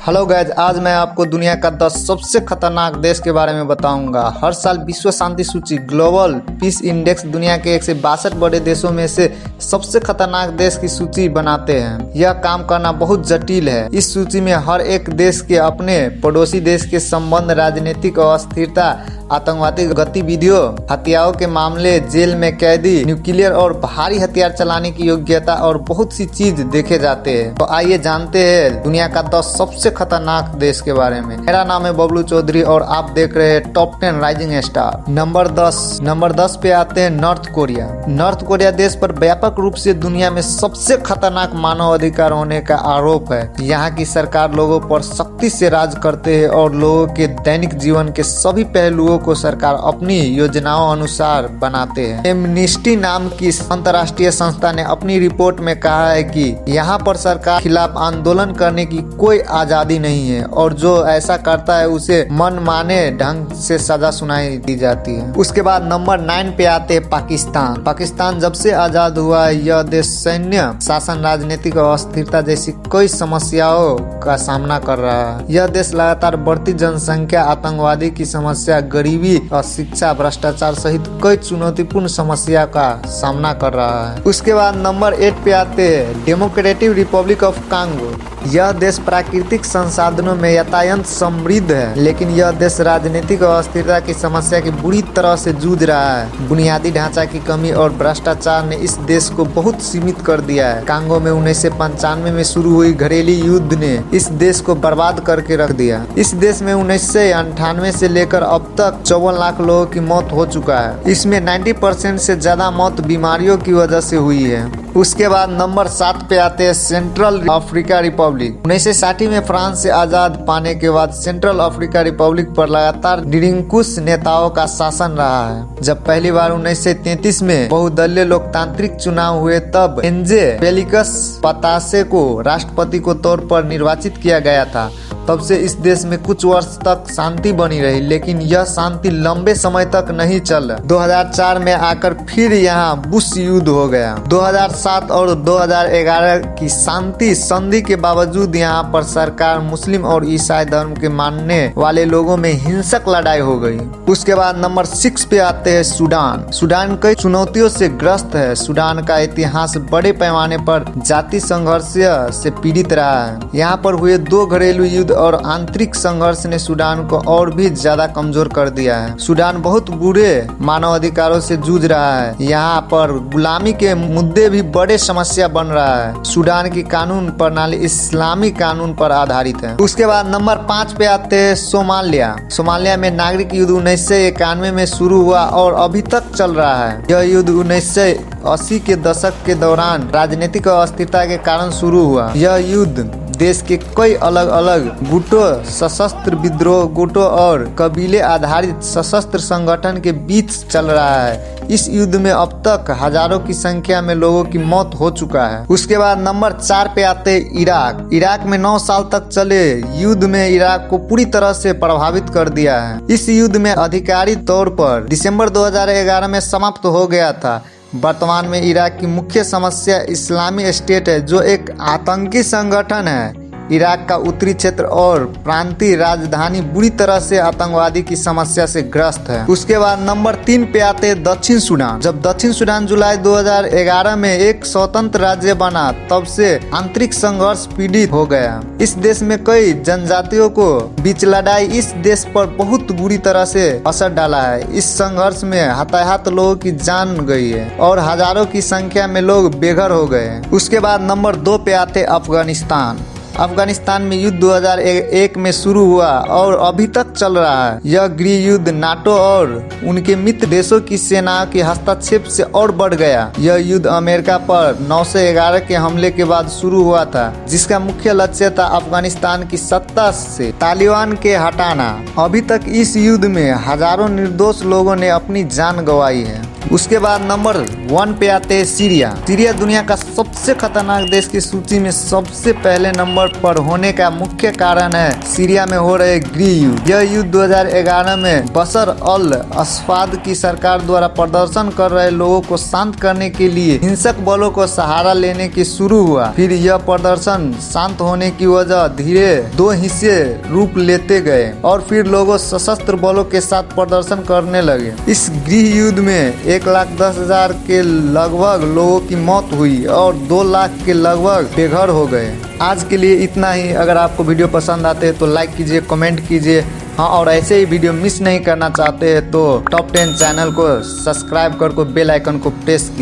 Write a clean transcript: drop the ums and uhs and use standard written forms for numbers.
Hello guys, आज मैं आपको दुनिया का 10 सबसे खतरनाक देश के बारे में बताऊंगा। हर साल विश्व शांति सूची ग्लोबल पीस इंडेक्स दुनिया के 162 बड़े देशों में से सबसे खतरनाक देश की सूची बनाते हैं। यह काम करना बहुत जटिल है। इस सूची में हर एक देश के अपने पड़ोसी देश के संबंध, राजनीतिक अस्थिरता, आतंकवादी गतिविधियों, हत्याओं के मामले, जेल में कैदी, न्यूक्लियर और भारी हथियार चलाने की योग्यता और बहुत सी चीज देखे जाते हैं। तो आइए जानते हैं दुनिया का 10 सबसे खतरनाक देश के बारे में। मेरा नाम है बबलू चौधरी और आप देख रहे हैं टॉप 10 राइजिंग स्टार। नंबर 10 पे आते हैं नॉर्थ कोरिया। नॉर्थ कोरिया देश पर व्यापक रूप से दुनिया में सबसे खतरनाक मानव अधिकार होने का आरोप है। यहाँ की सरकार लोगों पर सख्ती से राज करते हैं और लोगों के दैनिक जीवन के सभी पहलुओं को सरकार अपनी योजनाओं अनुसार बनाते हैं। एमनेस्टी नाम की अंतर्राष्ट्रीय संस्था ने अपनी रिपोर्ट में कहा है कि यहाँ पर सरकार के खिलाफ आंदोलन करने की कोई आजादी नहीं है और जो ऐसा करता है उसे मनमाने ढंग से सजा सुनाई दी जाती है। उसके बाद नंबर 9 पे आते हैं पाकिस्तान। पाकिस्तान जब से आजाद हुआ है, यह देश सैन्य शासन, राजनीतिक और अस्थिरता जैसी कई समस्याओं का सामना कर रहा है। यह देश लगातार बढ़ती जनसंख्या, आतंकवादी की समस्या, गरीबी और शिक्षा, भ्रष्टाचार सहित कई चुनौतीपूर्ण समस्या का सामना कर रहा है। उसके बाद नंबर 8 पे आते हैं डेमोक्रेटिक रिपब्लिक ऑफ कांगो। यह देश प्राकृतिक संसाधनों में अत्यंत समृद्ध है, लेकिन यह देश राजनीतिक और अस्थिरता की समस्या की बुरी तरह से जूझ रहा है। बुनियादी ढांचा की कमी और भ्रष्टाचार ने इस देश को बहुत सीमित कर दिया है। कांगो में 1995 में शुरू हुई घरेलू युद्ध ने इस देश को बर्बाद करके रख दिया। इस देश में 1998 से लेकर अब तक 54 लाख लोगों की मौत हो चुका है। इसमें 90% से ज्यादा मौत बीमारियों की वजह से हुई है। उसके बाद नंबर 7 पे आते हैं सेंट्रल अफ्रीका रिपब्लिक। 1960 में फ्रांस से आजाद पाने के बाद सेंट्रल अफ्रीका रिपब्लिक पर लगातार निरंकुश नेताओं का शासन रहा है। जब पहली बार 1933 में बहुदलीय लोकतांत्रिक चुनाव हुए, तब एनजे फेलिक्स पतासे को राष्ट्रपति को तौर पर निर्वाचित किया गया था। तब से इस देश में कुछ वर्ष तक शांति बनी रही, लेकिन यह शांति लंबे समय तक नहीं चल। 2004 में आकर फिर यहाँ बुश युद्ध हो गया। 2007 और 2011 की शांति संधि के बावजूद यहाँ पर सरकार, मुस्लिम और ईसाई धर्म के मानने वाले लोगों में हिंसक लड़ाई हो गई। उसके बाद नंबर 6 पे आते हैं सूडान। सूडान कई चुनौतियों से ग्रस्त है। सूडान का इतिहास बड़े पैमाने पर जाति संघर्ष से पीड़ित रहा है। यहाँ पर हुए 2 घरेलू युद्ध और आंतरिक संघर्ष ने सूडान को और भी ज्यादा कमजोर कर दिया है। सूडान बहुत बुरे मानव अधिकारों से जूझ रहा है। यहाँ पर गुलामी के मुद्दे भी बड़े समस्या बन रहा है। सूडान की कानून प्रणाली इस्लामी कानून पर आधारित है। उसके बाद नंबर 5 पे आते हैं सोमालिया। सोमालिया में नागरिक युद्ध 1991 में शुरू हुआ और अभी तक चल रहा है। यह युद्ध 1980 के दशक के दौरान राजनीतिक अस्थिरता के कारण शुरू हुआ। यह युद्ध देश के कई अलग अलग गुटों, सशस्त्र विद्रोह गुटों और कबीले आधारित सशस्त्र संगठन के बीच चल रहा है। इस युद्ध में अब तक हजारों की संख्या में लोगों की मौत हो चुका है। उसके बाद नंबर 4 पे आते हैं इराक। इराक में 9 साल तक चले युद्ध में इराक को पूरी तरह से प्रभावित कर दिया है। इस युद्ध में आधिकारिक तौर पर दिसंबर 2011 में समाप्त हो गया था। वर्तमान में इराक की मुख्य समस्या इस्लामी स्टेट है, जो एक आतंकी संगठन है। इराक का उत्तरी क्षेत्र और प्रांतीय राजधानी बुरी तरह से आतंकवादी की समस्या से ग्रस्त है। उसके बाद नंबर 3 पे आते हैं दक्षिण सूडान। जब दक्षिण सूडान जुलाई 2011 में एक स्वतंत्र राज्य बना, तब से आंतरिक संघर्ष पीड़ित हो गया। इस देश में कई जनजातियों को बीच लड़ाई इस देश पर बहुत बुरी तरह से असर डाला है। इस संघर्ष में हताहत लोगों की जान गई है और हजारों की संख्या में लोग बेघर हो गए। उसके बाद नंबर 2 पे आते अफगानिस्तान। अफगानिस्तान में युद्ध 2001 में शुरू हुआ और अभी तक चल रहा है। यह गृह युद्ध नाटो और उनके मित्र देशों की सेनाओं के हस्तक्षेप से और बढ़ गया। यह युद्ध अमेरिका पर 9/11 के हमले के बाद शुरू हुआ था, जिसका मुख्य लक्ष्य था अफगानिस्तान की सत्ता से तालिबान के हटाना। अभी तक इस युद्ध में हजारों निर्दोष लोगों ने अपनी जान गंवाई है। उसके बाद नंबर 1 पे आते हैं सीरिया। सीरिया दुनिया का सबसे खतरनाक देश की सूची में सबसे पहले नंबर पर होने का मुख्य कारण है सीरिया में हो रहे गृह युद्ध। यह युद्ध 2011 में बशर अल अस्साद की सरकार द्वारा प्रदर्शन कर रहे लोगों को शांत करने के लिए हिंसक बलों को सहारा लेने की शुरू हुआ। फिर यह प्रदर्शन शांत होने की वजह धीरे 2 हिस्से रूप लेते गए और फिर लोगों सशस्त्र बलों के साथ प्रदर्शन करने लगे। इस गृह युद्ध में 1,10,000 के लगभग लोगों की मौत हुई और 2 लाख के लगभग बेघर हो गए। आज के लिए इतना ही। अगर आपको वीडियो पसंद आते हैं तो लाइक कीजिए, कमेंट कीजिए। हाँ, और ऐसे ही वीडियो मिस नहीं करना चाहते हैं तो टॉप 10 चैनल को सब्सक्राइब कर बेल आइकन को प्रेस कीजिए।